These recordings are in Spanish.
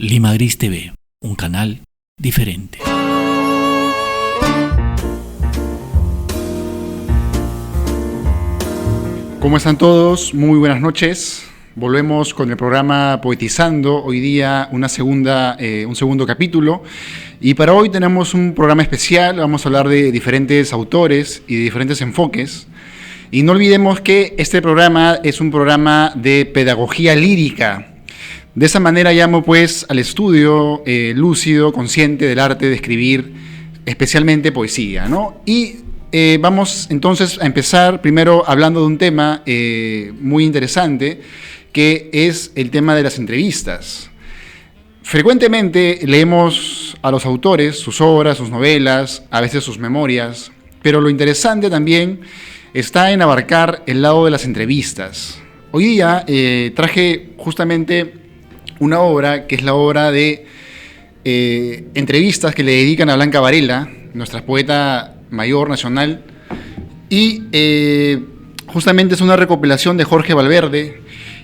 Lima Gris TV, un canal diferente. ¿Cómo están todos? Muy buenas noches. Volvemos con el programa Poetizando. Hoy día un segundo capítulo. Y para hoy tenemos un programa especial. Vamos a hablar de diferentes autores y de diferentes enfoques. Y no olvidemos que este programa es un programa de pedagogía lírica. De esa manera llamo pues al estudio lúcido, consciente del arte de escribir, especialmente poesía, ¿no? Y vamos entonces a empezar primero hablando de un tema muy interesante, que es el tema de las entrevistas. Frecuentemente leemos a los autores, sus obras, sus novelas, a veces sus memorias, pero lo interesante también está en abarcar el lado de las entrevistas. Hoy día traje justamente una obra que es la obra de entrevistas que le dedican a Blanca Varela, nuestra poeta mayor nacional, y justamente es una recopilación de Jorge Valverde,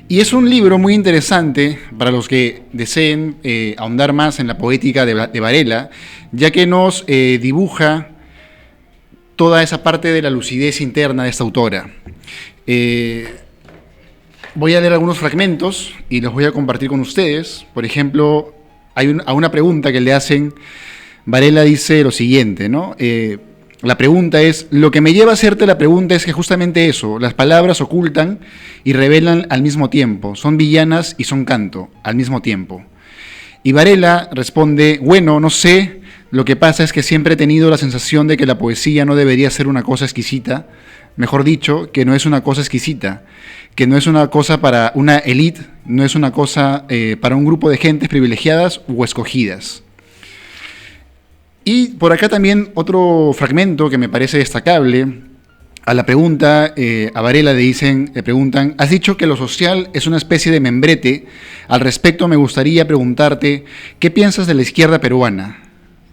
y es un libro muy interesante para los que deseen ahondar más en la poética de Varela, ya que nos dibuja toda esa parte de la lucidez interna de esta autora. Voy a leer algunos fragmentos y los voy a compartir con ustedes. Por ejemplo, a una pregunta que le hacen, Varela dice lo siguiente, ¿no? La pregunta es: lo que me lleva a hacerte la pregunta es que justamente eso, las palabras ocultan y revelan al mismo tiempo, son villanas y son canto al mismo tiempo. Y Varela responde: bueno, no sé, lo que pasa es que siempre he tenido la sensación de que la poesía no debería ser una cosa exquisita, mejor dicho, que no es una cosa exquisita, que no es una cosa para una élite, no es una cosa para un grupo de gentes privilegiadas o escogidas. Y por acá también otro fragmento que me parece destacable. A la pregunta, a Varela le preguntan: has dicho que lo social es una especie de membrete. Al respecto me gustaría preguntarte, ¿qué piensas de la izquierda peruana?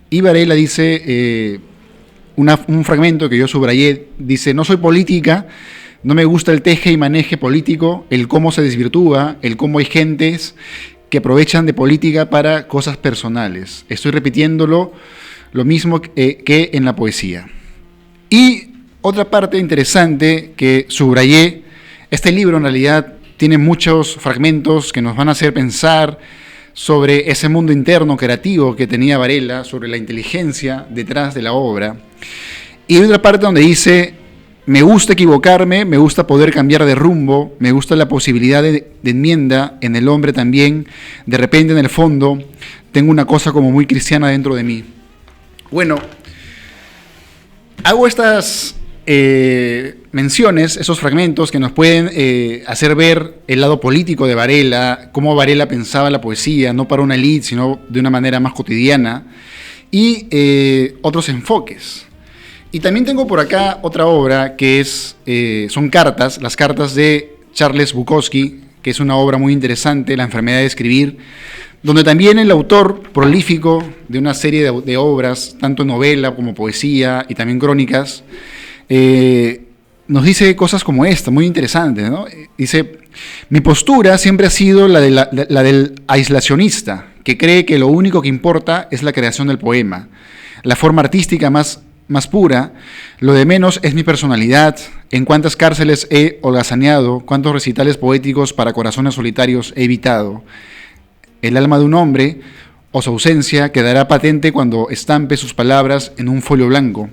Y Varela dice, un fragmento que yo subrayé, dice: no soy política, no me gusta el teje y maneje político, el cómo se desvirtúa, el cómo hay gentes que aprovechan de política para cosas personales. Estoy repitiéndolo lo mismo que en la poesía. Y otra parte interesante que subrayé, este libro en realidad tiene muchos fragmentos que nos van a hacer pensar sobre ese mundo interno creativo que tenía Varela, sobre la inteligencia detrás de la obra. Y hay otra parte donde dice: me gusta equivocarme, me gusta poder cambiar de rumbo, me gusta la posibilidad de enmienda en el hombre también. De repente, en el fondo, tengo una cosa como muy cristiana dentro de mí. Bueno, hago estas menciones, esos fragmentos que nos pueden hacer ver el lado político de Varela, cómo Varela pensaba la poesía, no para una élite, sino de una manera más cotidiana, y otros enfoques. Y también tengo por acá otra obra que son cartas, las cartas de Charles Bukowski, que es una obra muy interesante, La enfermedad de escribir, donde también el autor prolífico de una serie de obras, tanto novela como poesía y también crónicas, nos dice cosas como esta, muy interesantes, ¿no? Dice: mi postura siempre ha sido la del aislacionista, que cree que lo único que importa es la creación del poema, la forma artística más pura. Lo de menos es mi personalidad, en cuántas cárceles he holgazaneado, cuántos recitales poéticos para corazones solitarios he evitado. El alma de un hombre o su ausencia quedará patente cuando estampe sus palabras en un folio blanco.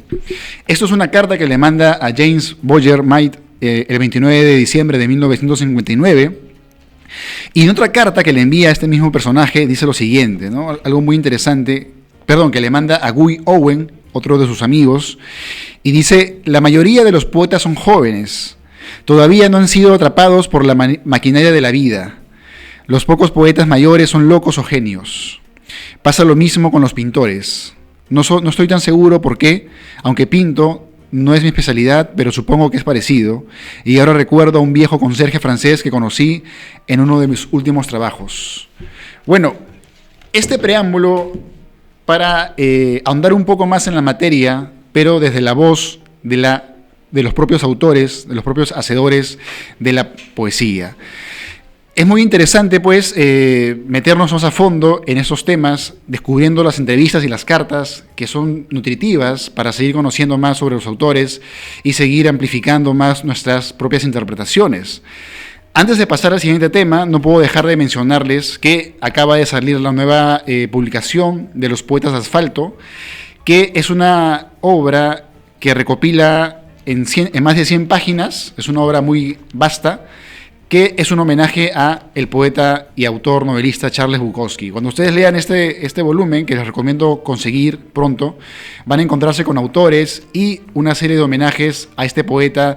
Esto es una carta que le manda a James Boyer Might el 29 de diciembre de 1959. Y en otra carta que le envía a este mismo personaje dice lo siguiente, ¿no? Algo muy interesante, que le manda a Guy Owen, otro de sus amigos, y dice: la mayoría de los poetas son jóvenes, todavía no han sido atrapados por la maquinaria de la vida. Los pocos poetas mayores son locos o genios. Pasa lo mismo con los pintores. No estoy tan seguro por qué, aunque pinto, no es mi especialidad, pero supongo que es parecido. Y ahora recuerdo a un viejo conserje francés que conocí en uno de mis últimos trabajos. Bueno, este preámbulo para ahondar un poco más en la materia, pero desde la voz de los propios autores, de los propios hacedores de la poesía. Es muy interesante, pues, meternos más a fondo en esos temas, descubriendo las entrevistas y las cartas que son nutritivas para seguir conociendo más sobre los autores y seguir amplificando más nuestras propias interpretaciones. Antes de pasar al siguiente tema, no puedo dejar de mencionarles que acaba de salir la nueva publicación de Los Poetas de Asfalto, que es una obra que recopila en más de 100 páginas, es una obra muy vasta, que es un homenaje a el poeta y autor novelista Charles Bukowski. Cuando ustedes lean este volumen, que les recomiendo conseguir pronto, van a encontrarse con autores y una serie de homenajes a este poeta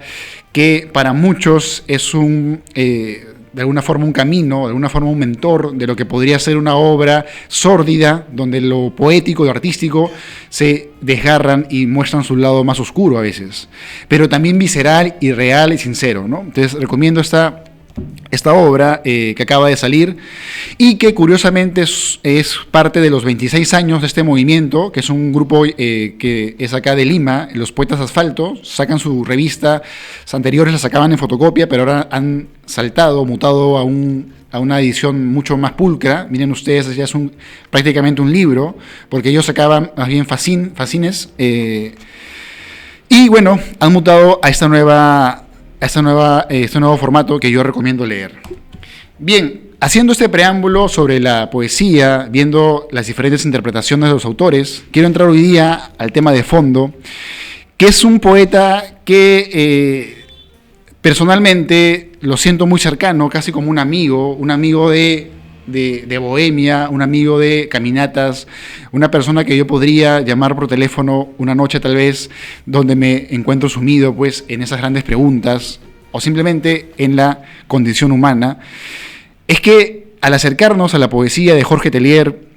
que para muchos es de alguna forma un camino, de alguna forma un mentor de lo que podría ser una obra sórdida, donde lo poético y lo artístico se desgarran y muestran su lado más oscuro a veces, pero también visceral y real y sincero, ¿no? Entonces recomiendo esta obra que acaba de salir y que curiosamente es parte de los 26 años de este movimiento, que es un grupo que es acá de Lima, Los Poetas de Asfalto. Sacan su revista, anteriores la sacaban en fotocopia, pero ahora han mutado a una edición mucho más pulcra. Miren ustedes, ya es prácticamente un libro, porque ellos sacaban más bien fanzines, y bueno, han mutado a este nuevo formato que yo recomiendo leer. Bien, haciendo este preámbulo sobre la poesía, viendo las diferentes interpretaciones de los autores, quiero entrar hoy día al tema de fondo, que es un poeta que personalmente lo siento muy cercano, casi como un amigo de bohemia, un amigo de caminatas, una persona que yo podría llamar por teléfono una noche tal vez, donde me encuentro sumido pues en esas grandes preguntas o simplemente en la condición humana. Es que al acercarnos a la poesía de Jorge Teillier,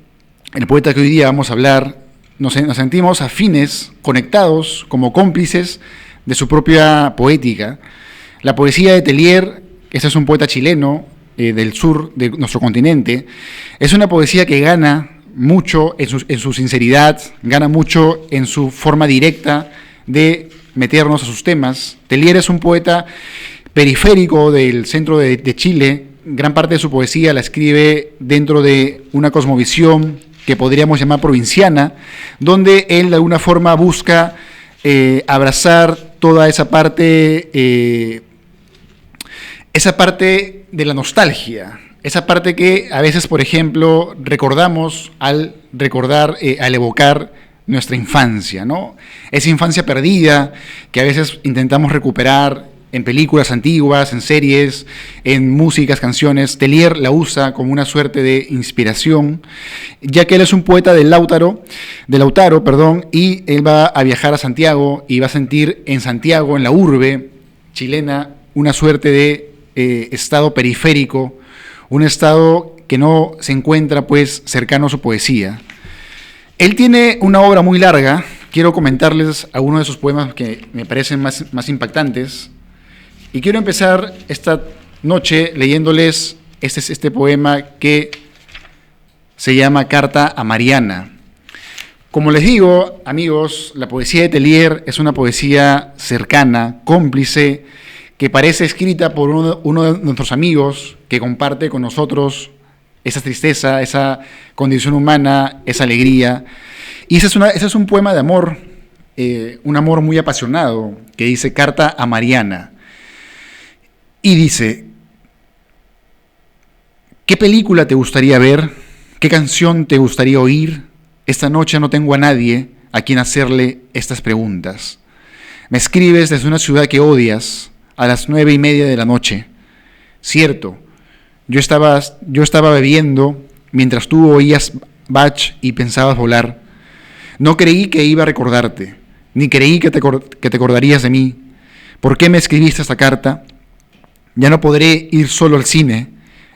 el poeta que hoy día vamos a hablar, nos sentimos afines, conectados, como cómplices de su propia poética. La poesía de Teillier, este es un poeta chileno, del sur de nuestro continente, es una poesía que gana mucho en su sinceridad, gana mucho en su forma directa de meternos a sus temas. Teillier es un poeta periférico del centro de Chile. Gran parte de su poesía la escribe dentro de una cosmovisión que podríamos llamar provinciana, donde él de alguna forma busca abrazar toda esa parte de la nostalgia, esa parte que a veces, por ejemplo, recordamos al evocar nuestra infancia, ¿no? Esa infancia perdida que a veces intentamos recuperar en películas antiguas, en series, en músicas, canciones. Teillier la usa como una suerte de inspiración, ya que él es un poeta de Lautaro, y él va a viajar a Santiago y va a sentir en Santiago, en la urbe chilena, una suerte de estado periférico, un estado que no se encuentra pues cercano a su poesía. Él tiene una obra muy larga. Quiero comentarles algunos de sus poemas que me parecen más impactantes, y quiero empezar esta noche leyéndoles este poema que se llama Carta a Mariana. Como les digo, amigos, la poesía de Teillier es una poesía cercana, cómplice, que parece escrita por uno de nuestros amigos que comparte con nosotros esa tristeza, esa condición humana, esa alegría. Y ese es un poema de amor, un amor muy apasionado, que dice Carta a Mariana. Y dice: ¿qué película te gustaría ver? ¿Qué canción te gustaría oír? Esta noche no tengo a nadie a quien hacerle estas preguntas. Me escribes desde una ciudad que odias, a las 9:30 de la noche. Cierto, yo estaba bebiendo mientras tú oías Bach y pensabas volar. No creí que iba a recordarte, ni creí que te acordarías de mí. ¿Por qué me escribiste esta carta? Ya no podré ir solo al cine.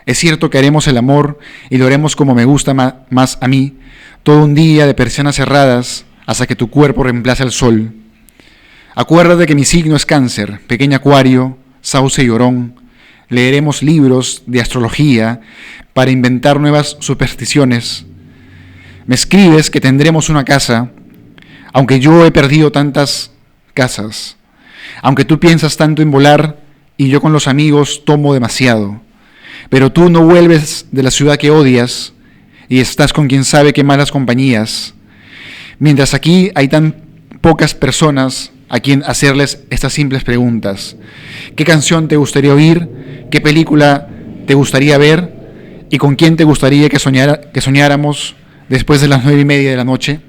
Es cierto que haremos el amor y lo haremos como me gusta más a mí, todo un día de persianas cerradas hasta que tu cuerpo reemplace al sol. Acuérdate que mi signo es Cáncer, pequeño acuario, sauce y orón. Leeremos libros de astrología para inventar nuevas supersticiones. Me escribes que tendremos una casa, aunque yo he perdido tantas casas. Aunque tú piensas tanto en volar y yo con los amigos tomo demasiado. pero tú no vuelves de la ciudad que odias y estás con quien sabe qué malas compañías, mientras aquí hay tan pocas personas a quien hacerles estas simples preguntas. ¿Qué canción te gustaría oír? ¿Qué película te gustaría ver? ¿Y con quién te gustaría que soñáramos después de las 9:30 de la noche?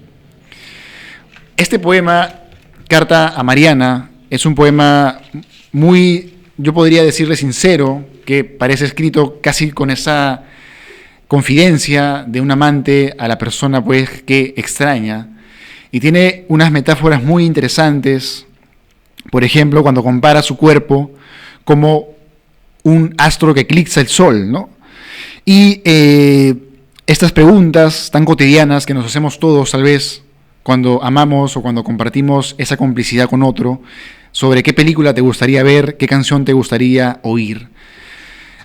Este poema, Carta a Mariana, es un poema muy, yo podría decirle sincero, que parece escrito casi con esa confidencia de un amante a la persona pues que extraña, y tiene unas metáforas muy interesantes. Por ejemplo, cuando compara su cuerpo como un astro que eclipsa el sol, ¿no? Y estas preguntas tan cotidianas que nos hacemos todos, tal vez, cuando amamos o cuando compartimos esa complicidad con otro, sobre qué película te gustaría ver, qué canción te gustaría oír.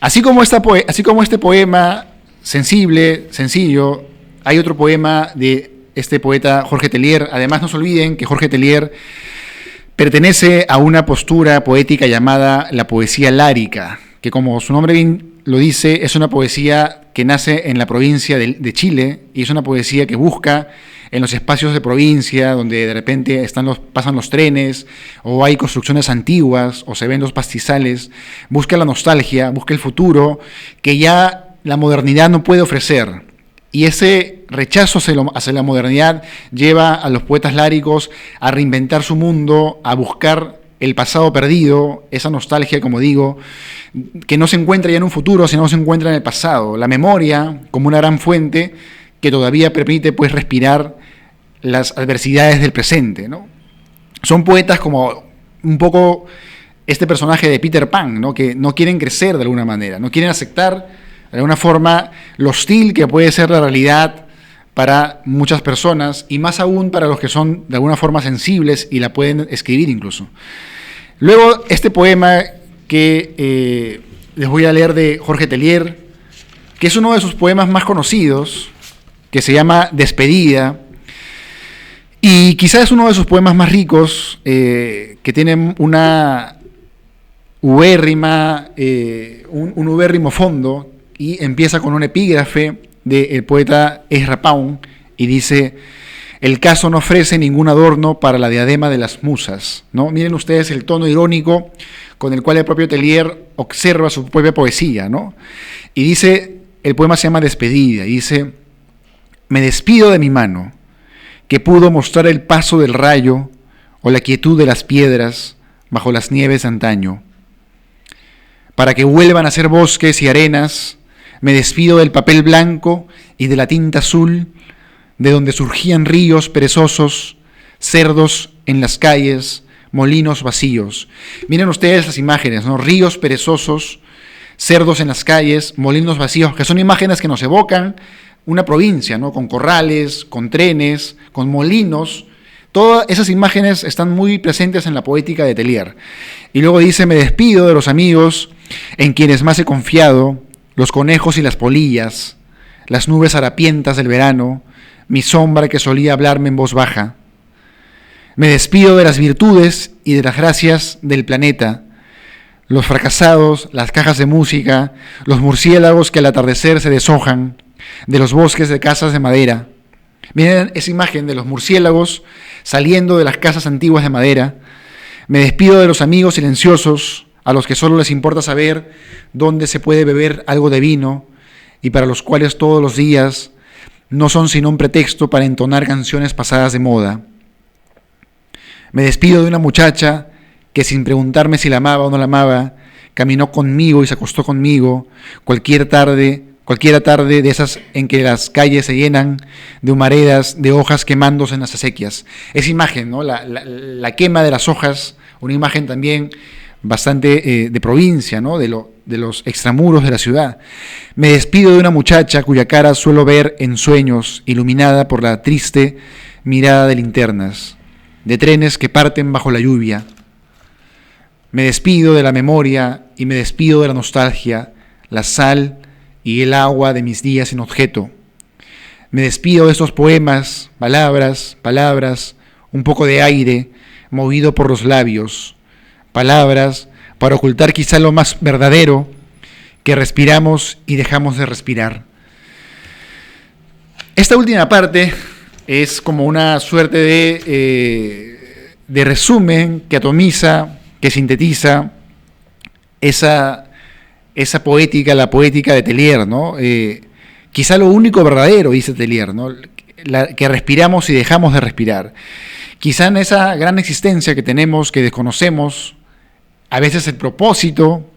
Así como este poema sensible, sencillo, hay otro poema de este poeta Jorge Tellier. Además, no se olviden que Jorge Tellier pertenece a una postura poética llamada la poesía lárica, que como su nombre bien lo dice, es una poesía que nace en la provincia de Chile, y es una poesía que busca en los espacios de provincia, donde de repente pasan los trenes, o hay construcciones antiguas, o se ven los pastizales, busca la nostalgia, busca el futuro, que ya la modernidad no puede ofrecer. Y ese rechazo hacia la modernidad lleva a los poetas líricos a reinventar su mundo, a buscar el pasado perdido, esa nostalgia, como digo, que no se encuentra ya en un futuro, sino se encuentra en el pasado. La memoria como una gran fuente que todavía permite pues respirar las adversidades del presente, ¿no? Son poetas como un poco este personaje de Peter Pan, ¿no? Que no quieren crecer de alguna manera, no quieren aceptar de alguna forma lo hostil que puede ser la realidad para muchas personas, y más aún para los que son de alguna forma sensibles y la pueden escribir incluso. Luego, este poema que les voy a leer de Jorge Tellier, que es uno de sus poemas más conocidos, que se llama Despedida, y quizás es uno de sus poemas más ricos, que tienen una ubérrima, un ubérrimo fondo, y empieza con un epígrafe del poeta Ezra Pound, y dice: el caso no ofrece ningún adorno para la diadema de las musas, ¿no? Miren ustedes el tono irónico con el cual el propio Tellier observa su propia poesía, ¿no? Y dice, el poema se llama Despedida, y dice: me despido de mi mano, que pudo mostrar el paso del rayo o la quietud de las piedras bajo las nieves de antaño. Para que vuelvan a ser bosques y arenas, me despido del papel blanco y de la tinta azul, de donde surgían ríos perezosos, cerdos en las calles, molinos vacíos. Miren ustedes las imágenes, ¿no? Ríos perezosos, cerdos en las calles, molinos vacíos, que son imágenes que nos evocan una provincia, ¿no? Con corrales, con trenes, con molinos. Todas esas imágenes están muy presentes en la poética de Tellier. Y luego dice: me despido de los amigos en quienes más he confiado, los conejos y las polillas, las nubes harapientas del verano, mi sombra que solía hablarme en voz baja. Me despido de las virtudes y de las gracias del planeta, los fracasados, las cajas de música, los murciélagos que al atardecer se deshojan, de los bosques de casas de madera. Miren esa imagen de los murciélagos saliendo de las casas antiguas de madera. Me despido de los amigos silenciosos, a los que solo les importa saber dónde se puede beber algo de vino, y para los cuales todos los días no son sino un pretexto para entonar canciones pasadas de moda. Me despido de una muchacha que, sin preguntarme si la amaba o no la amaba, caminó conmigo y se acostó conmigo cualquiera tarde de esas en que las calles se llenan de humaredas de hojas quemándose en las acequias. Esa imagen, ¿no? La quema de las hojas, una imagen también bastante de provincia, ¿no? de los extramuros de la ciudad. Me despido de una muchacha cuya cara suelo ver en sueños, iluminada por la triste mirada de linternas, de trenes que parten bajo la lluvia. Me despido de la memoria y me despido de la nostalgia, la sal y el agua de mis días sin objeto. Me despido de estos poemas, palabras, un poco de aire movido por los labios, palabras para ocultar quizá lo más verdadero que respiramos y dejamos de respirar. Esta última parte es como una suerte de resumen que atomiza, que sintetiza esa poética, la poética de Tellier, ¿no? Quizá lo único verdadero, dice Tellier, ¿no? Que respiramos y dejamos de respirar. Quizá en esa gran existencia que tenemos, que desconocemos, a veces el propósito,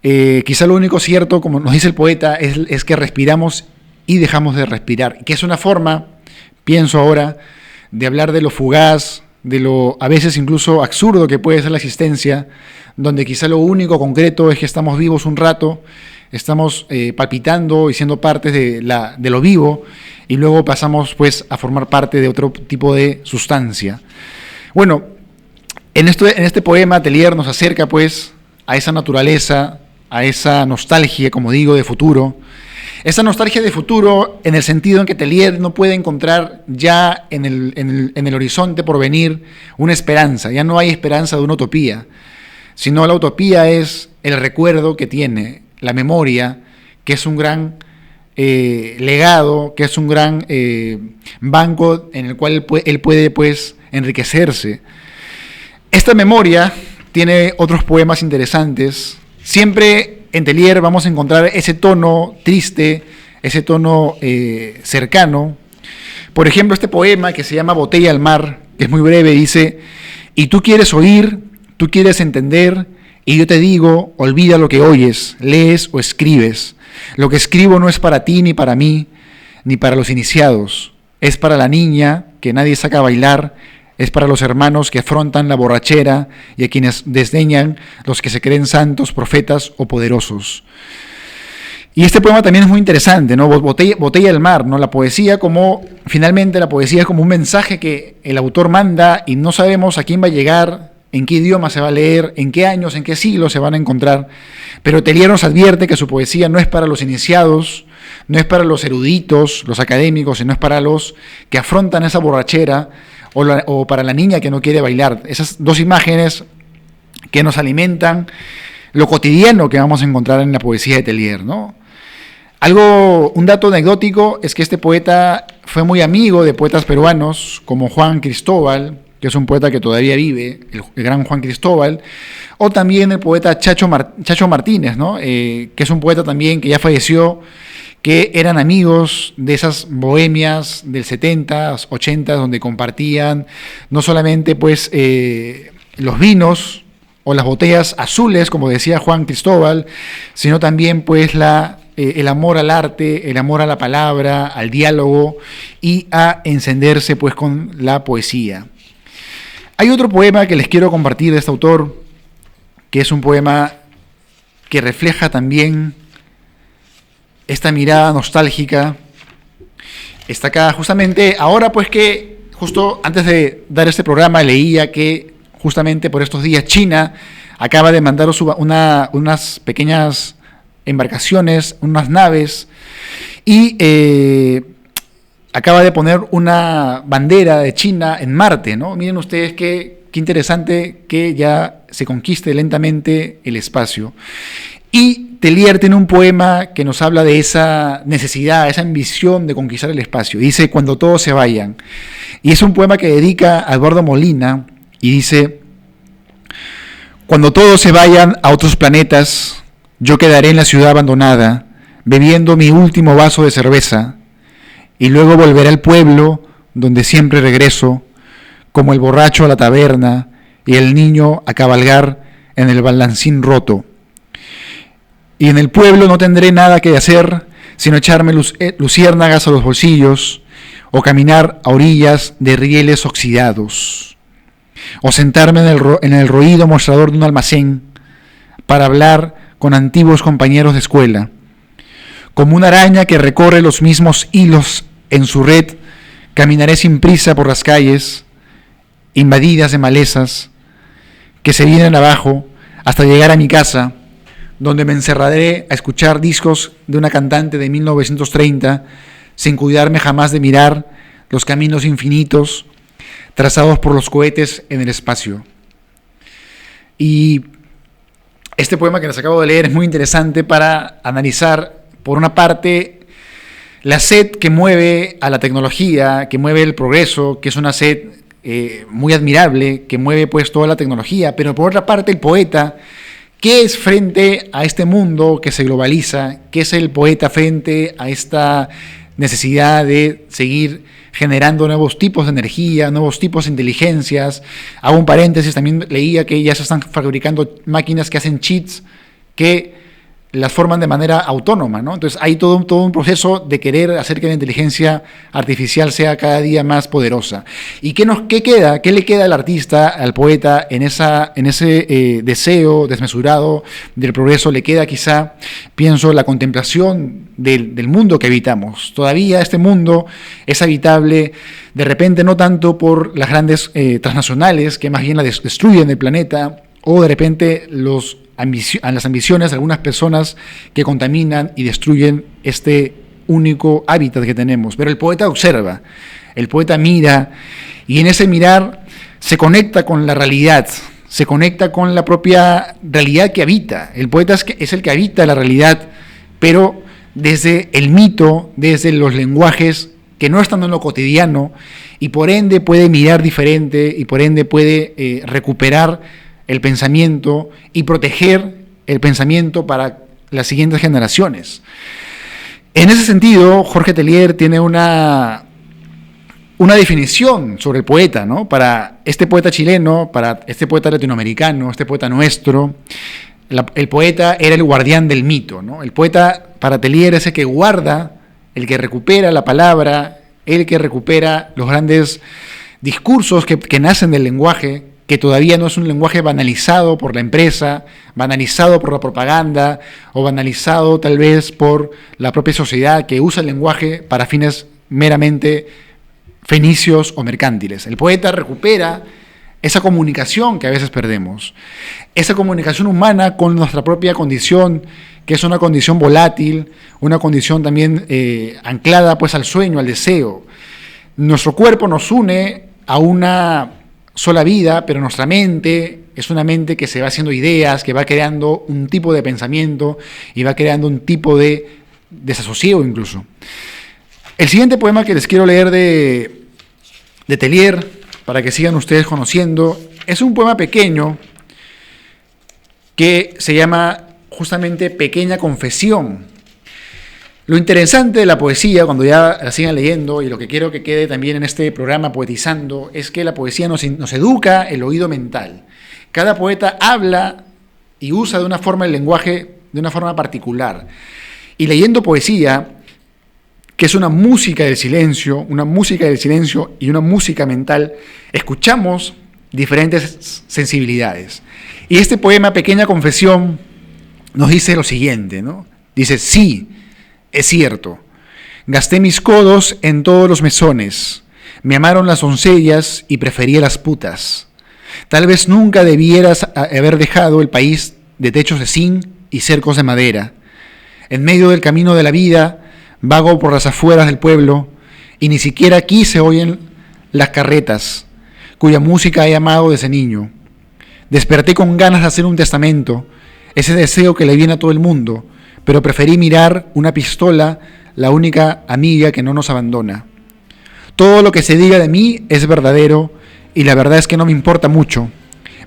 quizá lo único cierto, como nos dice el poeta, es que respiramos y dejamos de respirar, que es una forma, pienso ahora, de hablar de lo fugaz, de lo a veces incluso absurdo que puede ser la existencia, donde quizá lo único concreto es que estamos vivos un rato, estamos palpitando y siendo partes de lo vivo, y luego pasamos pues a formar parte de otro tipo de sustancia. Bueno, en este poema Tellier nos acerca pues a esa naturaleza, a esa nostalgia, como digo, de futuro. Esa nostalgia de futuro en el sentido en que Tellier no puede encontrar ya en el horizonte por venir una esperanza, ya no hay esperanza de una utopía, sino la utopía es el recuerdo que tiene, la memoria, que es un gran legado, que es un gran banco en el cual él puede pues enriquecerse. Esta memoria tiene otros poemas interesantes. Siempre en Tellier vamos a encontrar ese tono triste, ese tono cercano. Por ejemplo, este poema que se llama Botella al mar, que es muy breve, dice: y tú quieres oír, tú quieres entender, y yo te digo, olvida lo que oyes, lees o escribes. Lo que escribo no es para ti ni para mí, ni para los iniciados. Es para la niña que nadie saca a bailar, es para los hermanos que afrontan la borrachera y a quienes desdeñan los que se creen santos, profetas o poderosos. Y este poema también es muy interesante, ¿no? Botella al mar, ¿no? Finalmente la poesía es como un mensaje que el autor manda y no sabemos a quién va a llegar, en qué idioma se va a leer, en qué años, en qué siglos se van a encontrar. Pero Tellier nos advierte que su poesía no es para los iniciados, no es para los eruditos, los académicos, sino es para los que afrontan esa borrachera, o para la niña que no quiere bailar. Esas dos imágenes que nos alimentan lo cotidiano que vamos a encontrar en la poesía de Tellier, ¿no? Un dato anecdótico es que este poeta fue muy amigo de poetas peruanos como Juan Cristóbal, que es un poeta que todavía vive, el gran Juan Cristóbal, o también el poeta Chacho Martínez, ¿no? Que es un poeta también que ya falleció, que eran amigos de esas bohemias del 70s, 80s, donde compartían no solamente pues los vinos o las botellas azules, como decía Juan Cristóbal, sino también pues el amor al arte, el amor a la palabra, al diálogo y a encenderse pues con la poesía. Hay otro poema que les quiero compartir de este autor, que es un poema que refleja también esta mirada nostálgica. Está acá justamente, ahora pues que justo antes de dar este programa leía que justamente por estos días China acaba de mandar unas pequeñas embarcaciones, unas naves, y acaba de poner una bandera de China en Marte, ¿no? Miren ustedes qué interesante que ya se conquiste lentamente el espacio. Y Tellier tiene un poema que nos habla de esa necesidad, esa ambición de conquistar el espacio. Dice: cuando todos se vayan. Y es un poema que dedica a Eduardo Molina y dice: cuando todos se vayan a otros planetas, yo quedaré en la ciudad abandonada, bebiendo mi último vaso de cerveza, y luego volveré al pueblo donde siempre regreso, como el borracho a la taberna y el niño a cabalgar en el balancín roto. Y en el pueblo no tendré nada que hacer, sino echarme luciérnagas a los bolsillos, o caminar a orillas de rieles oxidados, o sentarme en el roído mostrador de un almacén para hablar con antiguos compañeros de escuela. Como una araña que recorre los mismos hilos en su red, caminaré sin prisa por las calles, invadidas de malezas, que se vienen abajo, hasta llegar a mi casa, donde me encerraré a escuchar discos de una cantante de 1930, sin cuidarme jamás de mirar los caminos infinitos trazados por los cohetes en el espacio. Y Este poema que les acabo de leer es muy interesante para analizar, por una parte, la sed que mueve a la tecnología, que mueve el progreso, que es una sed muy admirable, que mueve pues toda la tecnología, pero por otra parte el poeta, ¿qué es frente a este mundo que se globaliza? ¿Qué es el poeta frente a esta necesidad de seguir generando nuevos tipos de energía, nuevos tipos de inteligencias? Hago un paréntesis, también leía que ya se están fabricando máquinas que hacen cheats que las forman de manera autónoma, ¿no? Entonces hay todo un proceso de querer hacer que la inteligencia artificial sea cada día más poderosa. ¿Y qué le queda al artista, al poeta, en ese deseo desmesurado del progreso? Le queda quizá, pienso, la contemplación del mundo que habitamos. Todavía este mundo es habitable, de repente no tanto por las grandes transnacionales que más bien la destruyen el planeta, o de repente a las ambiciones de algunas personas que contaminan y destruyen este único hábitat que tenemos. Pero el poeta observa, el poeta mira, y en ese mirar se conecta con la realidad, se conecta con la propia realidad que habita. El poeta es el que habita la realidad, pero desde el mito, desde los lenguajes que no están en lo cotidiano, y por ende puede mirar diferente, y por ende puede recuperar el pensamiento y proteger el pensamiento para las siguientes generaciones. En ese sentido, Jorge Teillier tiene una definición sobre el poeta, ¿no? Para este poeta chileno, para este poeta latinoamericano, este poeta nuestro, el poeta era el guardián del mito, ¿no? El poeta, para Teillier, es el que guarda, el que recupera la palabra, el que recupera los grandes discursos que nacen del lenguaje, que todavía no es un lenguaje banalizado por la empresa, banalizado por la propaganda, o banalizado tal vez por la propia sociedad que usa el lenguaje para fines meramente fenicios o mercantiles. El poeta recupera esa comunicación que a veces perdemos, esa comunicación humana con nuestra propia condición, que es una condición volátil, una condición también anclada pues al sueño, al deseo. Nuestro cuerpo nos une a una sola vida, pero nuestra mente es una mente que se va haciendo ideas, que va creando un tipo de pensamiento y va creando un tipo de desasosiego incluso. El siguiente poema que les quiero leer de Teillier, para que sigan ustedes conociendo, es un poema pequeño que se llama justamente Pequeña Confesión. Lo interesante de la poesía, cuando ya la sigan leyendo, y lo que quiero que quede también en este programa Poetizando, es que la poesía nos educa el oído mental. Cada poeta habla y usa de una forma el lenguaje de una forma particular. Y leyendo poesía, que es una música del silencio y una música mental, escuchamos diferentes sensibilidades. Y este poema, Pequeña Confesión, nos dice lo siguiente, ¿no? Dice, sí, es cierto, gasté mis codos en todos los mesones, me amaron las doncellas y preferí a las putas. Tal vez nunca debieras haber dejado el país de techos de zinc y cercos de madera. En medio del camino de la vida, vago por las afueras del pueblo, y ni siquiera aquí se oyen las carretas, cuya música he amado desde niño. Desperté con ganas de hacer un testamento, ese deseo que le viene a todo el mundo, pero preferí mirar una pistola, la única amiga que no nos abandona. Todo lo que se diga de mí es verdadero, y la verdad es que no me importa mucho.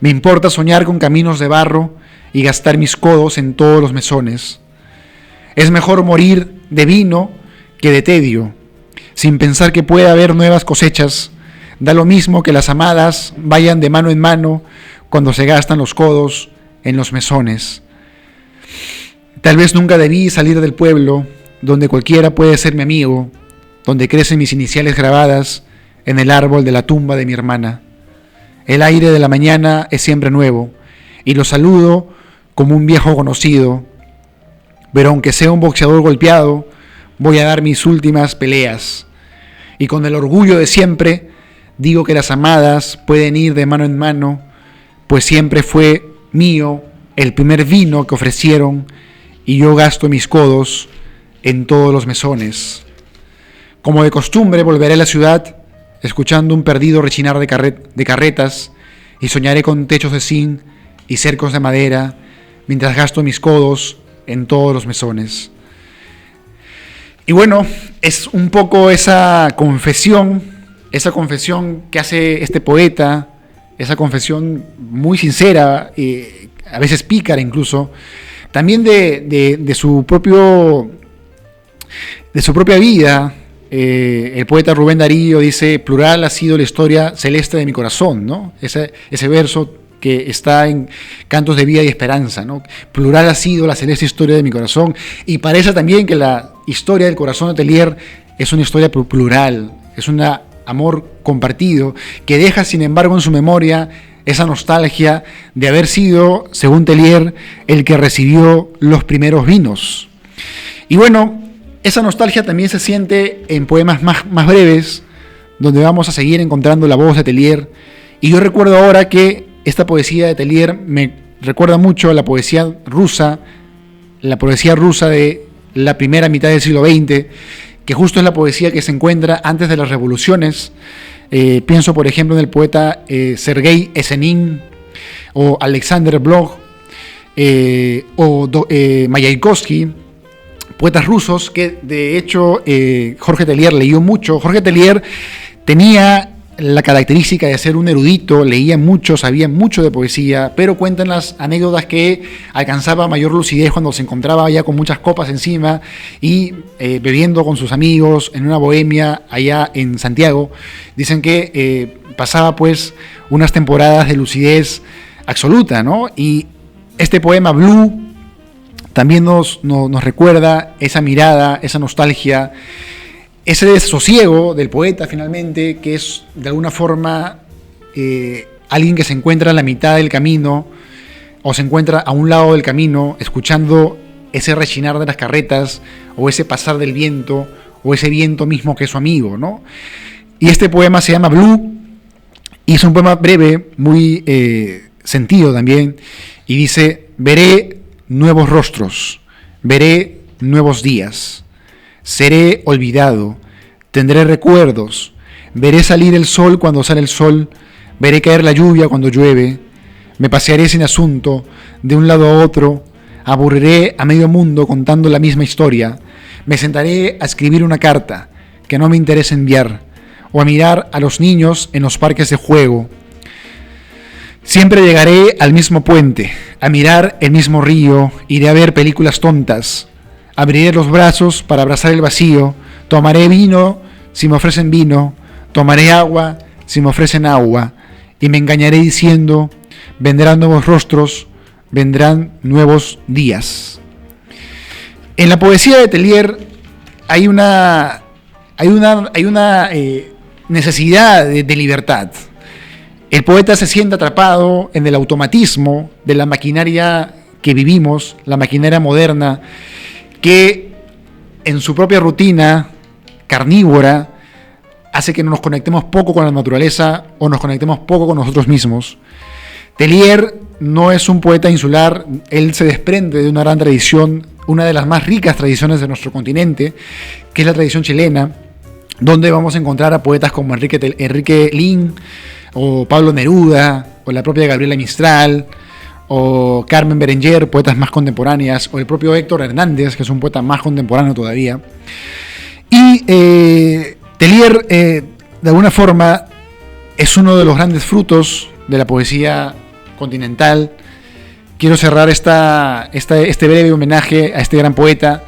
Me importa soñar con caminos de barro y gastar mis codos en todos los mesones. Es mejor morir de vino que de tedio, sin pensar que puede haber nuevas cosechas. Da lo mismo que las amadas vayan de mano en mano cuando se gastan los codos en los mesones. Tal vez nunca debí salir del pueblo, donde cualquiera puede ser mi amigo, donde crecen mis iniciales grabadas en el árbol de la tumba de mi hermana. El aire de la mañana es siempre nuevo, y lo saludo como un viejo conocido, pero aunque sea un boxeador golpeado, voy a dar mis últimas peleas, y con el orgullo de siempre, digo que las amadas pueden ir de mano en mano, pues siempre fue mío el primer vino que ofrecieron, y yo gasto mis codos en todos los mesones. Como de costumbre, volveré a la ciudad, escuchando un perdido rechinar de carretas, y soñaré con techos de zinc y cercos de madera, mientras gasto mis codos en todos los mesones. Y bueno, es un poco esa confesión que hace este poeta, esa confesión muy sincera, a veces pícara incluso, también de su propia vida. El poeta Rubén Darío dice: plural ha sido la historia celeste de mi corazón, ¿no? Ese verso que está en Cantos de Vida y Esperanza, ¿no? Plural ha sido la celeste historia de mi corazón. Y parece también que la historia del corazón de Tellier es una historia plural, es un amor compartido, que deja sin embargo en su memoria esa nostalgia de haber sido, según Tellier, el que recibió los primeros vinos. Y bueno, esa nostalgia también se siente en poemas más breves, donde vamos a seguir encontrando la voz de Tellier. Y yo recuerdo ahora que esta poesía de Tellier me recuerda mucho a la poesía rusa de la primera mitad del siglo XX, que justo es la poesía que se encuentra antes de las revoluciones. Pienso, por ejemplo, en el poeta Sergei Esenin, o Alexander Blok, o Mayakovsky, poetas rusos que de hecho Jorge Tellier leyó mucho. Jorge Tellier tenía la característica de ser un erudito, leía mucho, sabía mucho de poesía, pero cuentan las anécdotas que alcanzaba mayor lucidez cuando se encontraba ya con muchas copas encima y bebiendo con sus amigos en una bohemia allá en Santiago. Dicen que pasaba pues unas temporadas de lucidez absoluta, ¿no? Y este poema Blue también nos recuerda esa mirada, esa nostalgia, ese desasosiego del poeta finalmente, que es de alguna forma alguien que se encuentra a la mitad del camino o se encuentra a un lado del camino escuchando ese rechinar de las carretas o ese pasar del viento o ese viento mismo que es su amigo, ¿no? Y este poema se llama Blue y es un poema breve, muy sentido también, y dice: veré nuevos rostros, veré nuevos días. Seré olvidado, tendré recuerdos, veré salir el sol cuando sale el sol, veré caer la lluvia cuando llueve, me pasearé sin asunto de un lado a otro, aburriré a medio mundo contando la misma historia, me sentaré a escribir una carta que no me interesa enviar, o a mirar a los niños en los parques de juego. Siempre llegaré al mismo puente, a mirar el mismo río, iré a ver películas tontas. Abriré los brazos para abrazar el vacío, tomaré vino si me ofrecen vino, tomaré agua si me ofrecen agua, y me engañaré diciendo: vendrán nuevos rostros, vendrán nuevos días. En la poesía de Tellier hay una necesidad de libertad. El poeta se siente atrapado en el automatismo de la maquinaria que vivimos, la maquinaria moderna, que en su propia rutina carnívora hace que nos conectemos poco con la naturaleza o nos conectemos poco con nosotros mismos. Tellier no es un poeta insular, él se desprende de una gran tradición, una de las más ricas tradiciones de nuestro continente, que es la tradición chilena, donde vamos a encontrar a poetas como Enrique Lin, o Pablo Neruda, o la propia Gabriela Mistral, o Carmen Berenguer, poetas más contemporáneas, o el propio Héctor Hernández, que es un poeta más contemporáneo todavía. Y Tellier, de alguna forma, es uno de los grandes frutos de la poesía continental. Quiero cerrar este breve homenaje a este gran poeta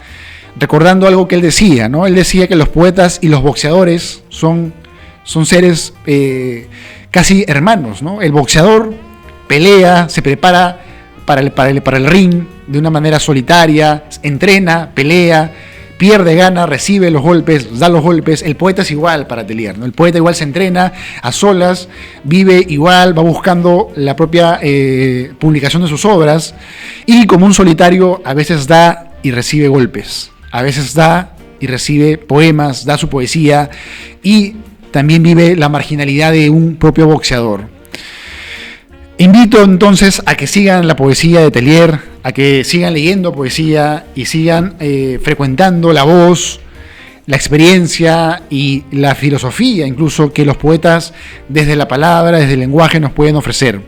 recordando algo que él decía, ¿no? Él decía que los poetas y los boxeadores son seres casi hermanos, ¿no? El boxeador pelea, se prepara para el ring de una manera solitaria, entrena, pelea, pierde, gana, recibe los golpes, da los golpes. El poeta es igual para Tellier, ¿no? El poeta igual se entrena a solas, vive igual, va buscando la propia publicación de sus obras, y como un solitario a veces da y recibe golpes, a veces da y recibe poemas, da su poesía, y también vive la marginalidad de un propio boxeador. Invito entonces a que sigan la poesía de Tellier, a que sigan leyendo poesía y sigan frecuentando la voz, la experiencia y la filosofía, incluso, que los poetas desde la palabra, desde el lenguaje nos pueden ofrecer.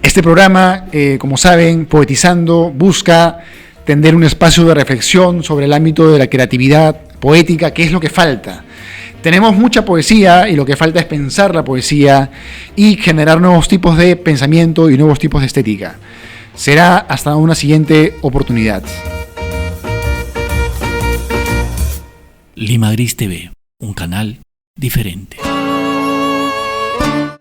Este programa, como saben, Poetizando, busca tender un espacio de reflexión sobre el ámbito de la creatividad poética, que es lo que falta. Tenemos mucha poesía y lo que falta es pensar la poesía y generar nuevos tipos de pensamiento y nuevos tipos de estética. Será hasta una siguiente oportunidad. Lima Gris TV, un canal diferente.